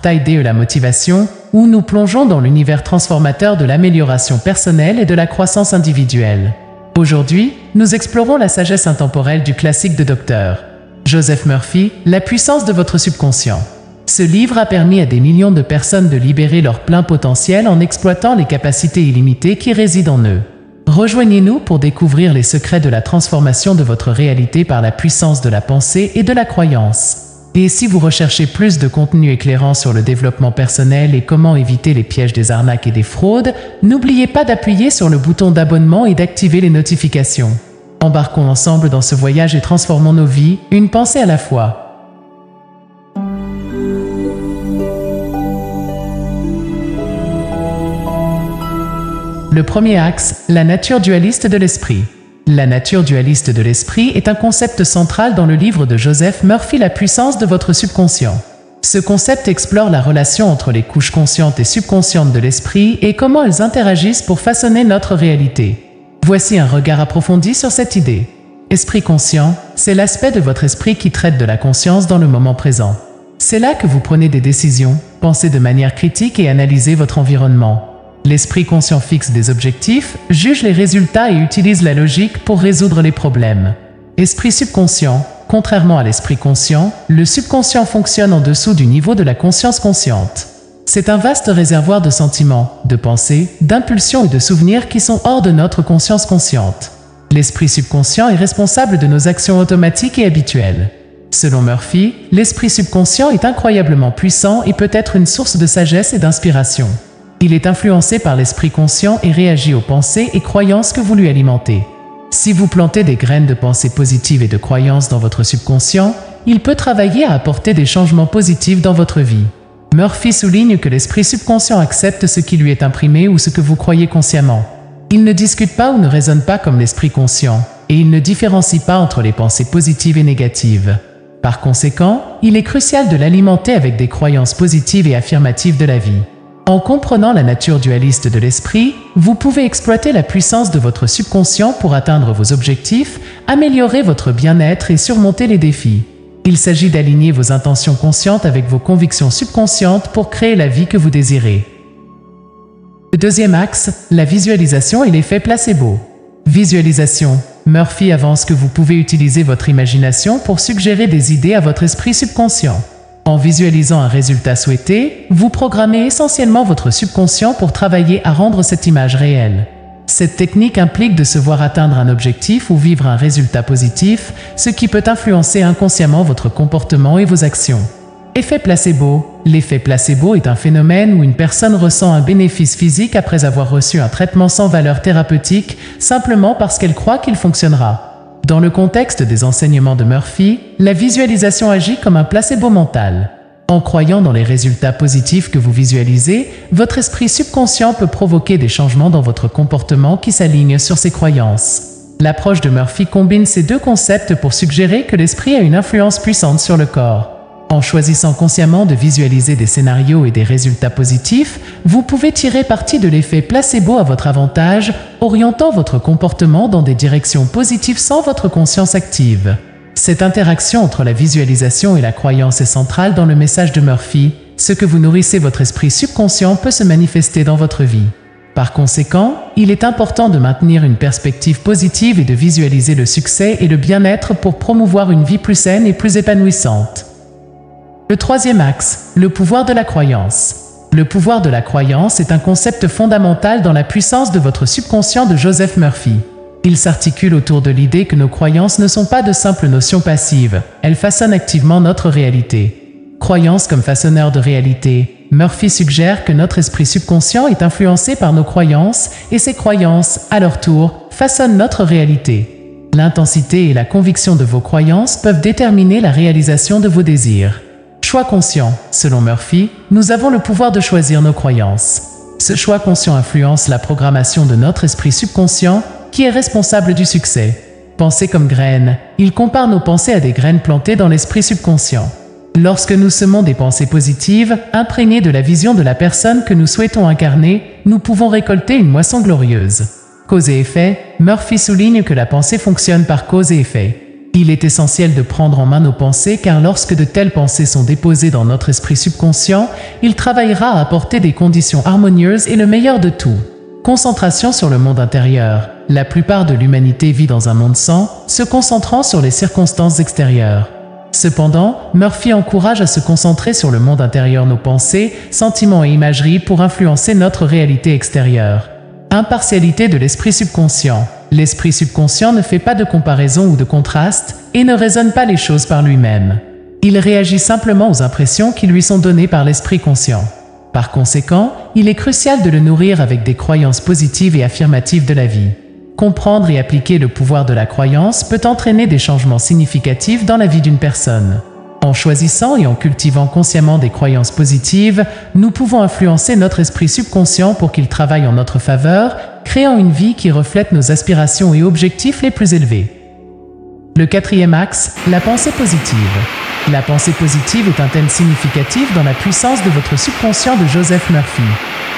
portail DE la motivation, où nous plongeons dans l'univers transformateur de l'amélioration personnelle et de la croissance individuelle. Aujourd'hui, nous explorons la sagesse intemporelle du classique de Dr. Joseph Murphy, La puissance de votre subconscient. Ce livre a permis à des millions de personnes de libérer leur plein potentiel en exploitant les capacités illimitées qui résident en eux. Rejoignez-nous pour découvrir les secrets de la transformation de votre réalité par la puissance de la pensée et de la croyance. Et si vous recherchez plus de contenu éclairant sur le développement personnel et comment éviter les pièges des arnaques et des fraudes, n'oubliez pas d'appuyer sur le bouton d'abonnement et d'activer les notifications. Embarquons ensemble dans ce voyage et transformons nos vies, une pensée à la fois. Le premier axe, la nature dualiste de l'esprit. La nature dualiste de l'esprit est un concept central dans le livre de Joseph Murphy, La puissance de votre subconscient. Ce concept explore la relation entre les couches conscientes et subconscientes de l'esprit et comment elles interagissent pour façonner notre réalité. Voici un regard approfondi sur cette idée. Esprit conscient, c'est l'aspect de votre esprit qui traite de la conscience dans le moment présent. C'est là que vous prenez des décisions, pensez de manière critique et analysez votre environnement. L'esprit conscient fixe des objectifs, juge les résultats et utilise la logique pour résoudre les problèmes. Esprit subconscient, contrairement à l'esprit conscient, le subconscient fonctionne en dessous du niveau de la conscience consciente. C'est un vaste réservoir de sentiments, de pensées, d'impulsions et de souvenirs qui sont hors de notre conscience consciente. L'esprit subconscient est responsable de nos actions automatiques et habituelles. Selon Murphy, l'esprit subconscient est incroyablement puissant et peut être une source de sagesse et d'inspiration. Il est influencé par l'esprit conscient et réagit aux pensées et croyances que vous lui alimentez. Si vous plantez des graines de pensées positives et de croyances dans votre subconscient, il peut travailler à apporter des changements positifs dans votre vie. Murphy souligne que l'esprit subconscient accepte ce qui lui est imprimé ou ce que vous croyez consciemment. Il ne discute pas ou ne raisonne pas comme l'esprit conscient, et il ne différencie pas entre les pensées positives et négatives. Par conséquent, il est crucial de l'alimenter avec des croyances positives et affirmatives de la vie. En comprenant la nature dualiste de l'esprit, vous pouvez exploiter la puissance de votre subconscient pour atteindre vos objectifs, améliorer votre bien-être et surmonter les défis. Il s'agit d'aligner vos intentions conscientes avec vos convictions subconscientes pour créer la vie que vous désirez. Le deuxième axe, la visualisation et l'effet placebo. Visualisation. Murphy avance que vous pouvez utiliser votre imagination pour suggérer des idées à votre esprit subconscient. En visualisant un résultat souhaité, vous programmez essentiellement votre subconscient pour travailler à rendre cette image réelle. Cette technique implique de se voir atteindre un objectif ou vivre un résultat positif, ce qui peut influencer inconsciemment votre comportement et vos actions. Effet placebo. L'effet placebo est un phénomène où une personne ressent un bénéfice physique après avoir reçu un traitement sans valeur thérapeutique, simplement parce qu'elle croit qu'il fonctionnera. Dans le contexte des enseignements de Murphy, la visualisation agit comme un placebo mental. En croyant dans les résultats positifs que vous visualisez, votre esprit subconscient peut provoquer des changements dans votre comportement qui s'alignent sur ces croyances. L'approche de Murphy combine ces deux concepts pour suggérer que l'esprit a une influence puissante sur le corps. En choisissant consciemment de visualiser des scénarios et des résultats positifs, vous pouvez tirer parti de l'effet placebo à votre avantage, orientant votre comportement dans des directions positives sans votre conscience active. Cette interaction entre la visualisation et la croyance est centrale dans le message de Murphy. Ce que vous nourrissez votre esprit subconscient peut se manifester dans votre vie. Par conséquent, il est important de maintenir une perspective positive et de visualiser le succès et le bien-être pour promouvoir une vie plus saine et plus épanouissante. Le troisième axe, le pouvoir de la croyance. Le pouvoir de la croyance est un concept fondamental dans la puissance de votre subconscient de Joseph Murphy. Il s'articule autour de l'idée que nos croyances ne sont pas de simples notions passives, elles façonnent activement notre réalité. Croyances comme façonneurs de réalité, Murphy suggère que notre esprit subconscient est influencé par nos croyances et ces croyances, à leur tour, façonnent notre réalité. L'intensité et la conviction de vos croyances peuvent déterminer la réalisation de vos désirs. Choix conscient. Selon Murphy, nous avons le pouvoir de choisir nos croyances. Ce choix conscient influence la programmation de notre esprit subconscient, qui est responsable du succès. Pensées comme graines. Il compare nos pensées à des graines plantées dans l'esprit subconscient. Lorsque nous semons des pensées positives, imprégnées de la vision de la personne que nous souhaitons incarner, nous pouvons récolter une moisson glorieuse. Cause et effet. Murphy souligne que la pensée fonctionne par cause et effet. Il est essentiel de prendre en main nos pensées car lorsque de telles pensées sont déposées dans notre esprit subconscient, il travaillera à apporter des conditions harmonieuses et le meilleur de tout. Concentration sur le monde intérieur. La plupart de l'humanité vit dans un monde sans, se concentrant sur les circonstances extérieures. Cependant, Murphy encourage à se concentrer sur le monde intérieur, nos pensées, sentiments et imageries pour influencer notre réalité extérieure. Impartialité de l'esprit subconscient. L'esprit subconscient ne fait pas de comparaison ou de contraste et ne raisonne pas les choses par lui-même. Il réagit simplement aux impressions qui lui sont données par l'esprit conscient. Par conséquent, il est crucial de le nourrir avec des croyances positives et affirmatives de la vie. Comprendre et appliquer le pouvoir de la croyance peut entraîner des changements significatifs dans la vie d'une personne. En choisissant et en cultivant consciemment des croyances positives, nous pouvons influencer notre esprit subconscient pour qu'il travaille en notre faveur, créant une vie qui reflète nos aspirations et objectifs les plus élevés. Le quatrième axe, la pensée positive. La pensée positive est un thème significatif dans la puissance de votre subconscient de Joseph Murphy.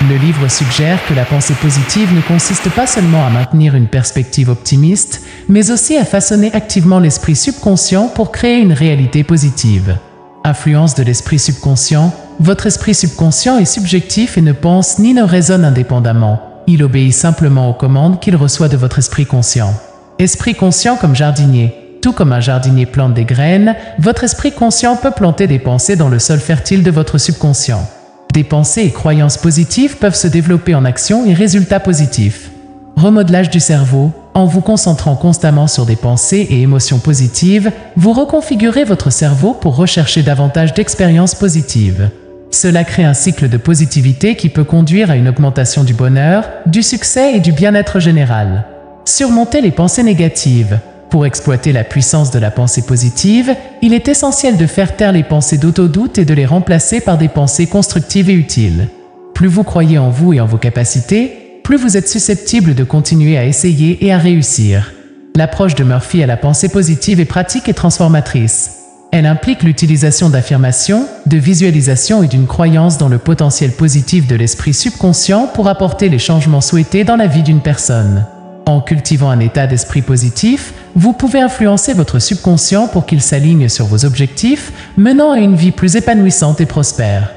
Le livre suggère que la pensée positive ne consiste pas seulement à maintenir une perspective optimiste, mais aussi à façonner activement l'esprit subconscient pour créer une réalité positive. Influence de l'esprit subconscient. Votre esprit subconscient est subjectif et ne pense ni ne raisonne indépendamment. Il obéit simplement aux commandes qu'il reçoit de votre esprit conscient. Esprit conscient comme jardinier. Tout comme un jardinier plante des graines, votre esprit conscient peut planter des pensées dans le sol fertile de votre subconscient. Des pensées et croyances positives peuvent se développer en actions et résultats positifs. Remodelage du cerveau. En vous concentrant constamment sur des pensées et émotions positives, vous reconfigurez votre cerveau pour rechercher davantage d'expériences positives. Cela crée un cycle de positivité qui peut conduire à une augmentation du bonheur, du succès et du bien-être général. Surmonter les pensées négatives. Pour exploiter la puissance de la pensée positive, il est essentiel de faire taire les pensées d'autodoute et de les remplacer par des pensées constructives et utiles. Plus vous croyez en vous et en vos capacités, plus vous êtes susceptible de continuer à essayer et à réussir. L'approche de Murphy à la pensée positive est pratique et transformatrice. Elle implique l'utilisation d'affirmations, de visualisation et d'une croyance dans le potentiel positif de l'esprit subconscient pour apporter les changements souhaités dans la vie d'une personne. En cultivant un état d'esprit positif, vous pouvez influencer votre subconscient pour qu'il s'aligne sur vos objectifs, menant à une vie plus épanouissante et prospère.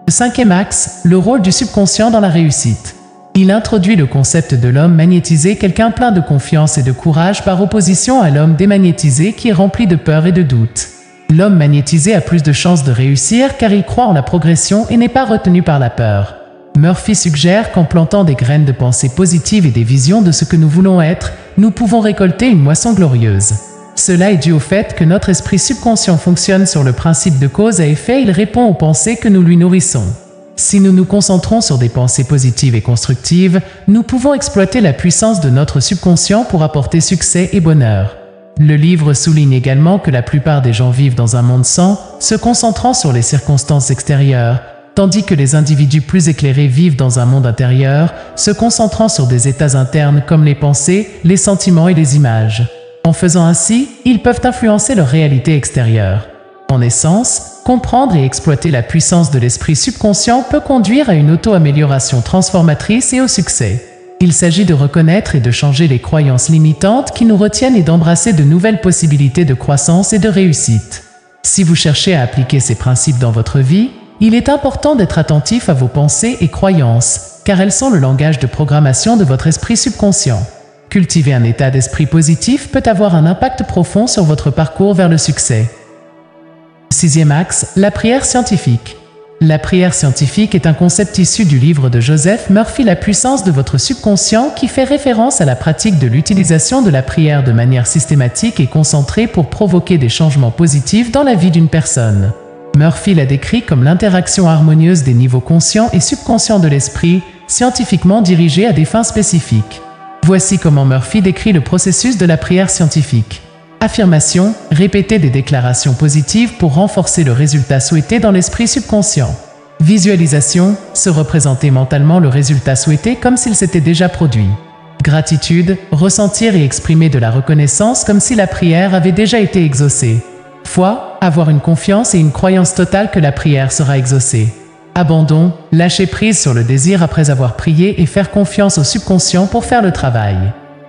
Le cinquième axe, le rôle du subconscient dans la réussite. Il introduit le concept de l'homme magnétisé, quelqu'un plein de confiance et de courage par opposition à l'homme démagnétisé qui est rempli de peur et de doute. L'homme magnétisé a plus de chances de réussir car il croit en la progression et n'est pas retenu par la peur. Murphy suggère qu'en plantant des graines de pensée positive et des visions de ce que nous voulons être, nous pouvons récolter une moisson glorieuse. Cela est dû au fait que notre esprit subconscient fonctionne sur le principe de cause à effet, il répond aux pensées que nous lui nourrissons. Si nous nous concentrons sur des pensées positives et constructives, nous pouvons exploiter la puissance de notre subconscient pour apporter succès et bonheur. Le livre souligne également que la plupart des gens vivent dans un monde sans, se concentrant sur les circonstances extérieures, tandis que les individus plus éclairés vivent dans un monde intérieur, se concentrant sur des états internes comme les pensées, les sentiments et les images. En faisant ainsi, ils peuvent influencer leur réalité extérieure. En essence, comprendre et exploiter la puissance de l'esprit subconscient peut conduire à une auto-amélioration transformatrice et au succès. Il s'agit de reconnaître et de changer les croyances limitantes qui nous retiennent et d'embrasser de nouvelles possibilités de croissance et de réussite. Si vous cherchez à appliquer ces principes dans votre vie, il est important d'être attentif à vos pensées et croyances, car elles sont le langage de programmation de votre esprit subconscient. Cultiver un état d'esprit positif peut avoir un impact profond sur votre parcours vers le succès. Sixième axe, la prière scientifique. La prière scientifique est un concept issu du livre de Joseph Murphy, La puissance de votre subconscient, qui fait référence à la pratique de l'utilisation de la prière de manière systématique et concentrée pour provoquer des changements positifs dans la vie d'une personne. Murphy l'a décrit comme l'interaction harmonieuse des niveaux conscients et subconscients de l'esprit, scientifiquement dirigée à des fins spécifiques. Voici comment Murphy décrit le processus de la prière scientifique. Affirmation, répéter des déclarations positives pour renforcer le résultat souhaité dans l'esprit subconscient. Visualisation, se représenter mentalement le résultat souhaité comme s'il s'était déjà produit. Gratitude, ressentir et exprimer de la reconnaissance comme si la prière avait déjà été exaucée. Foi, avoir une confiance et une croyance totale que la prière sera exaucée. Abandon, lâcher prise sur le désir après avoir prié et faire confiance au subconscient pour faire le travail.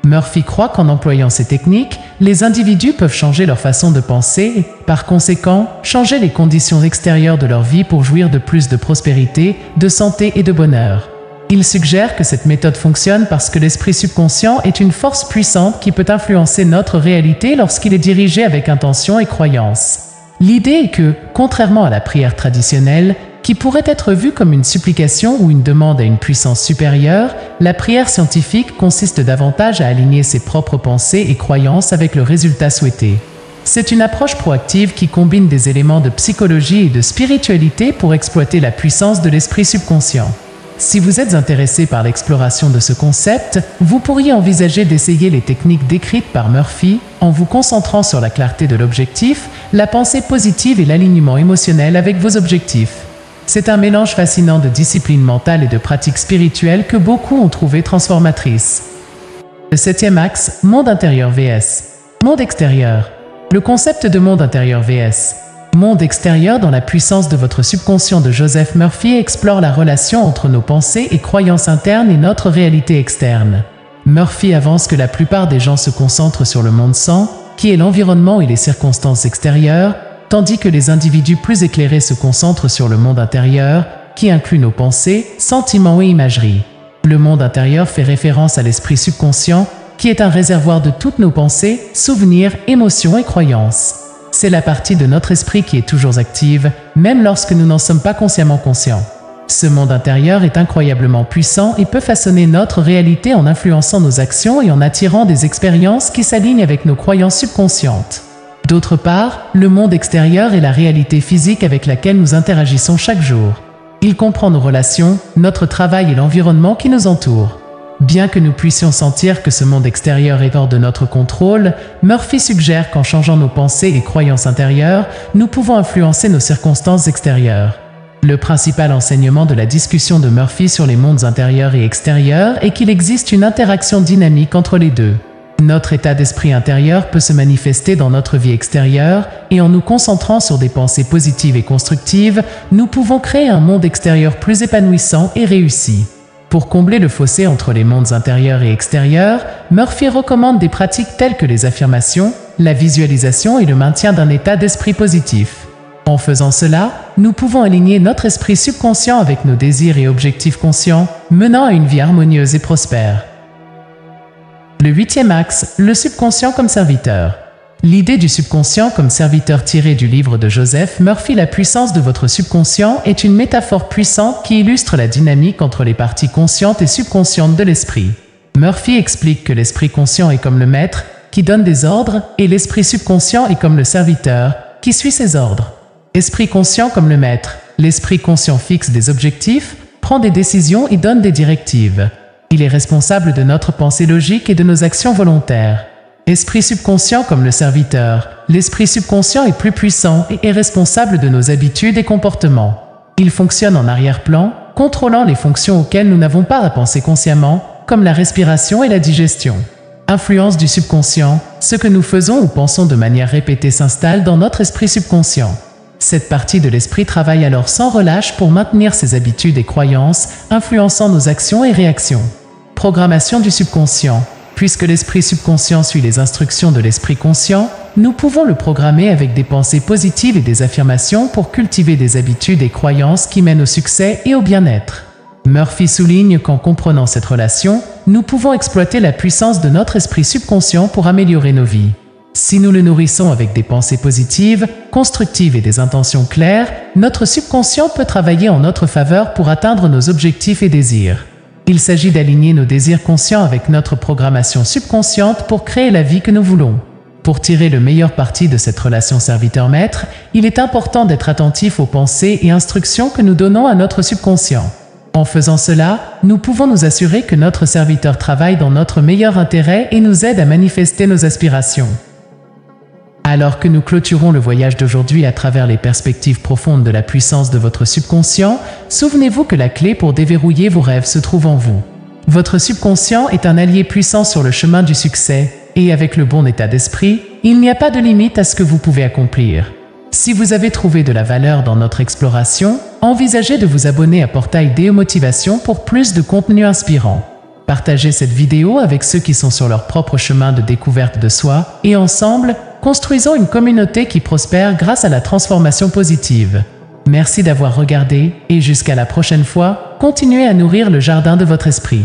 Murphy croit qu'en employant ces techniques, les individus peuvent changer leur façon de penser et, par conséquent, changer les conditions extérieures de leur vie pour jouir de plus de prospérité, de santé et de bonheur. Il suggère que cette méthode fonctionne parce que l'esprit subconscient est une force puissante qui peut influencer notre réalité lorsqu'il est dirigé avec intention et croyance. L'idée est que, contrairement à la prière traditionnelle, qui pourrait être vue comme une supplication ou une demande à une puissance supérieure, la prière scientifique consiste davantage à aligner ses propres pensées et croyances avec le résultat souhaité. C'est une approche proactive qui combine des éléments de psychologie et de spiritualité pour exploiter la puissance de l'esprit subconscient. Si vous êtes intéressé par l'exploration de ce concept, vous pourriez envisager d'essayer les techniques décrites par Murphy en vous concentrant sur la clarté de l'objectif, la pensée positive et l'alignement émotionnel avec vos objectifs. C'est un mélange fascinant de discipline mentale et de pratiques spirituelles que beaucoup ont trouvé transformatrices. Le 7e axe, monde intérieur vs. monde extérieur. Le concept de monde intérieur vs. monde extérieur dans la puissance de votre subconscient de Joseph Murphy explore la relation entre nos pensées et croyances internes et notre réalité externe. Murphy avance que la plupart des gens se concentrent sur le monde sans, qui est l'environnement et les circonstances extérieures, tandis que les individus plus éclairés se concentrent sur le monde intérieur, qui inclut nos pensées, sentiments et imageries. Le monde intérieur fait référence à l'esprit subconscient, qui est un réservoir de toutes nos pensées, souvenirs, émotions et croyances. C'est la partie de notre esprit qui est toujours active, même lorsque nous n'en sommes pas consciemment conscients. Ce monde intérieur est incroyablement puissant et peut façonner notre réalité en influençant nos actions et en attirant des expériences qui s'alignent avec nos croyances subconscientes. D'autre part, le monde extérieur est la réalité physique avec laquelle nous interagissons chaque jour. Il comprend nos relations, notre travail et l'environnement qui nous entoure. Bien que nous puissions sentir que ce monde extérieur est hors de notre contrôle, Murphy suggère qu'en changeant nos pensées et croyances intérieures, nous pouvons influencer nos circonstances extérieures. Le principal enseignement de la discussion de Murphy sur les mondes intérieurs et extérieurs est qu'il existe une interaction dynamique entre les deux. Notre état d'esprit intérieur peut se manifester dans notre vie extérieure, et en nous concentrant sur des pensées positives et constructives, nous pouvons créer un monde extérieur plus épanouissant et réussi. Pour combler le fossé entre les mondes intérieurs et extérieurs, Murphy recommande des pratiques telles que les affirmations, la visualisation et le maintien d'un état d'esprit positif. En faisant cela, nous pouvons aligner notre esprit subconscient avec nos désirs et objectifs conscients, menant à une vie harmonieuse et prospère. Le 8e axe, le subconscient comme serviteur. L'idée du subconscient comme serviteur tirée du livre de Joseph Murphy, La puissance de votre subconscient, est une métaphore puissante qui illustre la dynamique entre les parties conscientes et subconscientes de l'esprit. Murphy explique que l'esprit conscient est comme le maître, qui donne des ordres, et l'esprit subconscient est comme le serviteur, qui suit ses ordres. Esprit conscient comme le maître, l'esprit conscient fixe des objectifs, prend des décisions et donne des directives. Il est responsable de notre pensée logique et de nos actions volontaires. Esprit subconscient comme le serviteur, l'esprit subconscient est plus puissant et est responsable de nos habitudes et comportements. Il fonctionne en arrière-plan, contrôlant les fonctions auxquelles nous n'avons pas à penser consciemment, comme la respiration et la digestion. Influence du subconscient, ce que nous faisons ou pensons de manière répétée s'installe dans notre esprit subconscient. Cette partie de l'esprit travaille alors sans relâche pour maintenir ses habitudes et croyances, influençant nos actions et réactions. Programmation du subconscient. Puisque l'esprit subconscient suit les instructions de l'esprit conscient, nous pouvons le programmer avec des pensées positives et des affirmations pour cultiver des habitudes et croyances qui mènent au succès et au bien-être. Murphy souligne qu'en comprenant cette relation, nous pouvons exploiter la puissance de notre esprit subconscient pour améliorer nos vies. Si nous le nourrissons avec des pensées positives, constructives et des intentions claires, notre subconscient peut travailler en notre faveur pour atteindre nos objectifs et désirs. Il s'agit d'aligner nos désirs conscients avec notre programmation subconsciente pour créer la vie que nous voulons. Pour tirer le meilleur parti de cette relation serviteur-maître, il est important d'être attentif aux pensées et instructions que nous donnons à notre subconscient. En faisant cela, nous pouvons nous assurer que notre serviteur travaille dans notre meilleur intérêt et nous aide à manifester nos aspirations. Alors que nous clôturons le voyage d'aujourd'hui à travers les perspectives profondes de la puissance de votre subconscient, souvenez-vous que la clé pour déverrouiller vos rêves se trouve en vous. Votre subconscient est un allié puissant sur le chemin du succès, et avec le bon état d'esprit, il n'y a pas de limite à ce que vous pouvez accomplir. Si vous avez trouvé de la valeur dans notre exploration, envisagez de vous abonner à Portail Déo Motivation pour plus de contenu inspirant. Partagez cette vidéo avec ceux qui sont sur leur propre chemin de découverte de soi, et ensemble, construisons une communauté qui prospère grâce à la transformation positive. Merci d'avoir regardé, et jusqu'à la prochaine fois, continuez à nourrir le jardin de votre esprit.